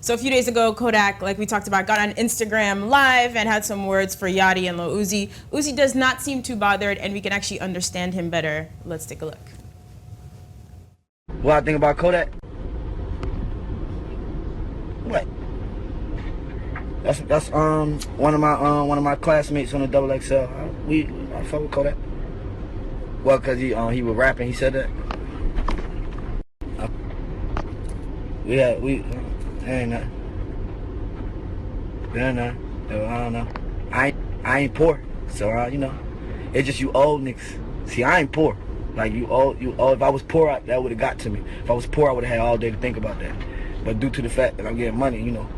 So a few days ago, Kodak, like we talked about, got on Instagram Live and had some words for Yachty and Lil Uzi. Uzi does not seem too bothered, and we can actually understand him better. Let's take a look. What I think about Kodak? What? That's one of my classmates on the Double XL. I fuck with Kodak. Well, cause he was rapping. He said that. Ain't nothing. I don't know. I ain't poor, so you know, it's just you old niggas. See, I ain't poor. Like you old. If I was poor, that would have got to me. If I was poor, I would have had all day to think about that. But due to the fact that I'm getting money, you know.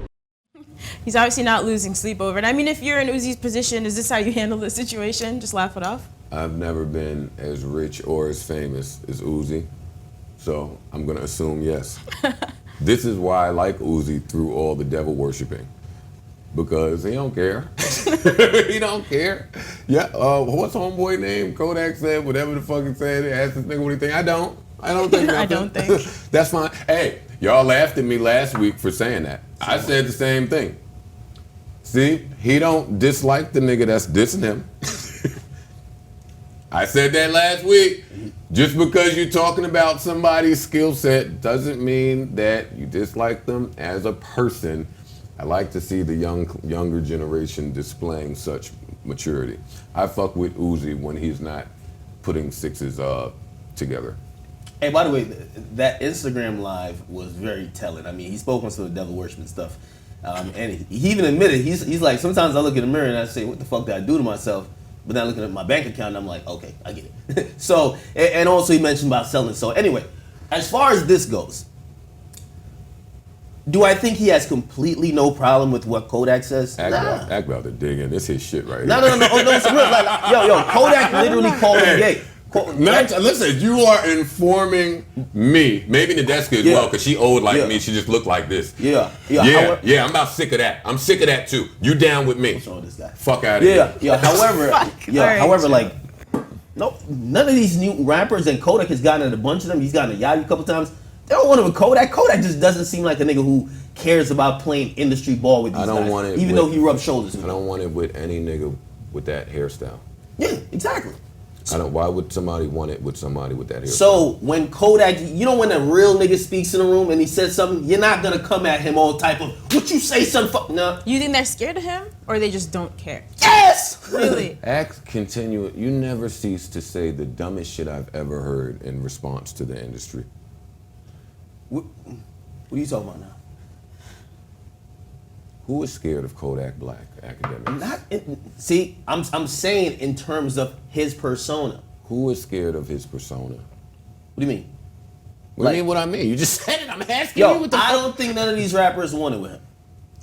He's obviously not losing sleep over it. I mean, if you're in Uzi's position, is this how you handle the situation? Just laugh it off? I've never been as rich or as famous as Uzi, so I'm gonna assume yes. This is why I like Uzi through all the devil worshiping, because he don't care. He don't care. Yeah, what's homeboy name? Kodak said whatever the fuck he said. Asked this nigga what he think. I don't think nothing. I don't think. That's fine. Hey, y'all laughed at me last week for saying that. I said the same thing. See, he don't dislike the nigga that's dissing him. I said that last week. Just because you're talking about somebody's skill set doesn't mean that you dislike them as a person. I like to see the younger generation displaying such maturity. I fuck with Uzi when he's not putting sixes together. Hey, by the way, that Instagram Live was very telling. I mean, he spoke on some of the devil worshiping stuff. And he even admitted, he's like, sometimes I look in the mirror and I say, what the fuck did I do to myself? But then looking at my bank account, I'm like, okay, I get it. So, and also he mentioned about selling. So anyway, as far as this goes, do I think he has completely no problem with what Kodak says? Act about to dig in. This his shit right No, here. no, it's real. Like, yo, Kodak literally called him gay. Listen, you are informing me, maybe Nadeska as well, because she old like me. She just looked like this. Yeah. I'm about sick of that. I'm sick of that too. You down with me? What's wrong with this guy? Fuck out of here. Yeah. However, like, no, none of these new rappers, and Kodak has gotten at a bunch of them. He's gotten a Yachty a couple times. They don't want him with Kodak. Kodak just doesn't seem like a nigga who cares about playing industry ball with these guys. I don't want it, even though he rubs shoulders with them. I don't want it with any nigga with that hairstyle. Yeah, exactly. Why would somebody want it with somebody with that hairstyle? So when Kodak, you know when a real nigga speaks in a room and he says something, you're not gonna come at him all type of, what you say, son, fuck, no. You think they're scared of him, or they just don't care? Yes! Really? Continue. You never cease to say the dumbest shit I've ever heard in response to the industry. What are you talking about now? Who is scared of Kodak Black Akademiks? See, I'm saying in terms of his persona. Who is scared of his persona? What do you mean? What do you mean what I mean? You just said it. I'm asking you what the fuck. I don't think none of these rappers want it with him.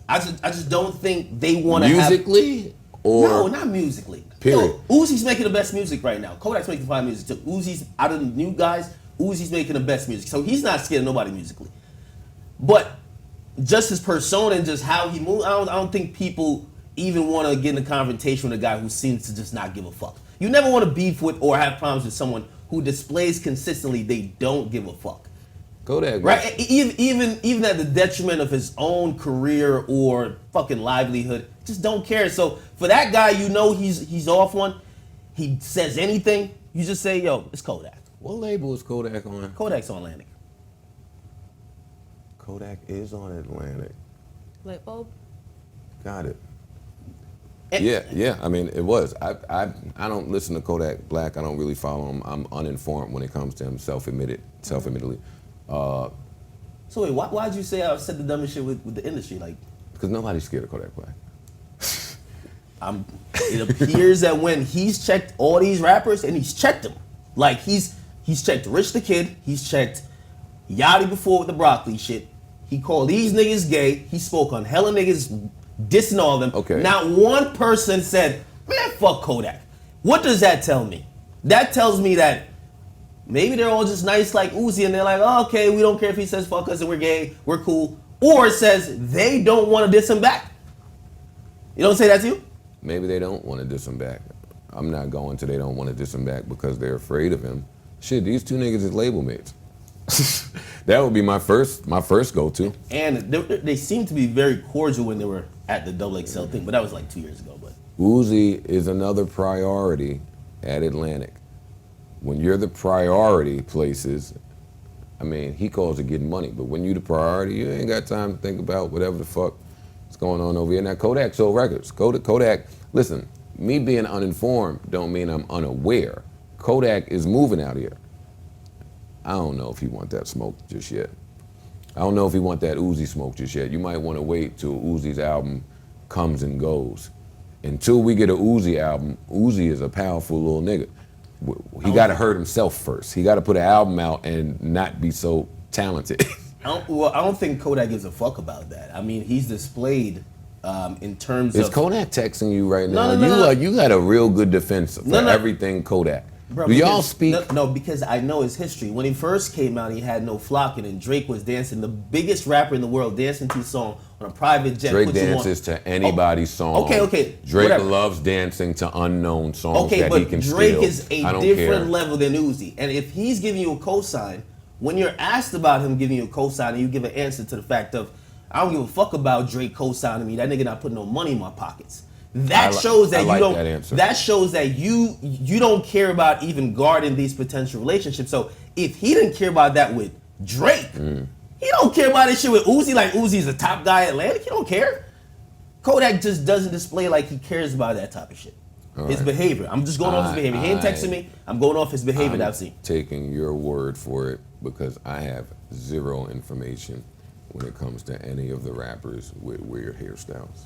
I just don't think they want to musically or no, not musically. Period. Yo, Uzi's making the best music right now. Kodak's making fine music too. Uzi's out of the new guys. Uzi's making the best music, so he's not scared of nobody musically. But just his persona and just how he moves, I don't think people even want to get in a confrontation with a guy who seems to just not give a fuck. You never want to beef with or have problems with someone who displays consistently they don't give a fuck. Kodak, right? Even at the detriment of his own career or fucking livelihood, just don't care. So for that guy, you know he's off one. He says anything, you just say, yo, it's Kodak. What label is Kodak on? Kodak's on Atlantic. Kodak is on Atlantic. Light bulb? Got it. Yeah. I mean, it was. I don't listen to Kodak Black. I don't really follow him. I'm uninformed when it comes to him, self-admittedly. So wait, why'd you say I said the dumbest shit with the industry? Like, because nobody's scared of Kodak Black. It appears that when he's checked all these rappers, and he's checked them, like he's checked Rich the Kid, he's checked Yachty before with the broccoli shit. He called these niggas gay. He spoke on hella niggas dissing all of them. Okay. Not one person said, man, fuck Kodak. What does that tell me? That tells me that maybe they're all just nice like Uzi and they're like, oh, okay, we don't care if he says fuck us and we're gay, we're cool. Or it says they don't want to diss him back. You don't say that to you? Maybe they don't want to diss him back. I'm not going to they don't want to diss him back because they're afraid of him. Shit, these two niggas is label mates. That would be my first go-to. And they seemed to be very cordial when they were at the XXL thing, but that was like 2 years ago. But Uzi is another priority at Atlantic. When you're the priority places, I mean, he calls it getting money, but when you the priority, you ain't got time to think about whatever the fuck is going on over here. Now, Kodak sold records. Kodak, listen, me being uninformed don't mean I'm unaware. Kodak is moving out here. I don't know if he want that smoke just yet. I don't know if he want that Uzi smoke just yet. You might want to wait till Uzi's album comes and goes. Until we get a Uzi album, Uzi is a powerful little nigga. He got to hurt himself first. He got to put an album out and not be so talented. I don't think Kodak gives a fuck about that. I mean, he's displayed in terms Is of... Kodak texting you right now? No. You got a real good defense for everything Kodak. Bro, Do y'all speak? No, because I know his history. When he first came out, he had no flocking, and Drake was dancing, the biggest rapper in the world, dancing to a song on a private jet. Drake dances to anybody's song. Okay. Drake whatever. loves dancing to unknown songs Okay, that but he can Drake steal. is a different level than Uzi. And if he's giving you a cosign, when you're asked about him giving you a cosign, and you give an answer to the fact of, I don't give a fuck about Drake cosigning me, that nigga not putting no money in my pockets. That shows that you don't. That shows that you don't care about even guarding these potential relationships. So if he didn't care about that with Drake, he don't care about this shit with Uzi. Like Uzi's the top guy at Atlantic. He don't care. Kodak just doesn't display like he cares about that type of shit. His behavior. I'm just going off his behavior. He ain't texting me. I'm going off his behavior that I've seen. Taking your word for it because I have zero information when it comes to any of the rappers with weird hairstyles.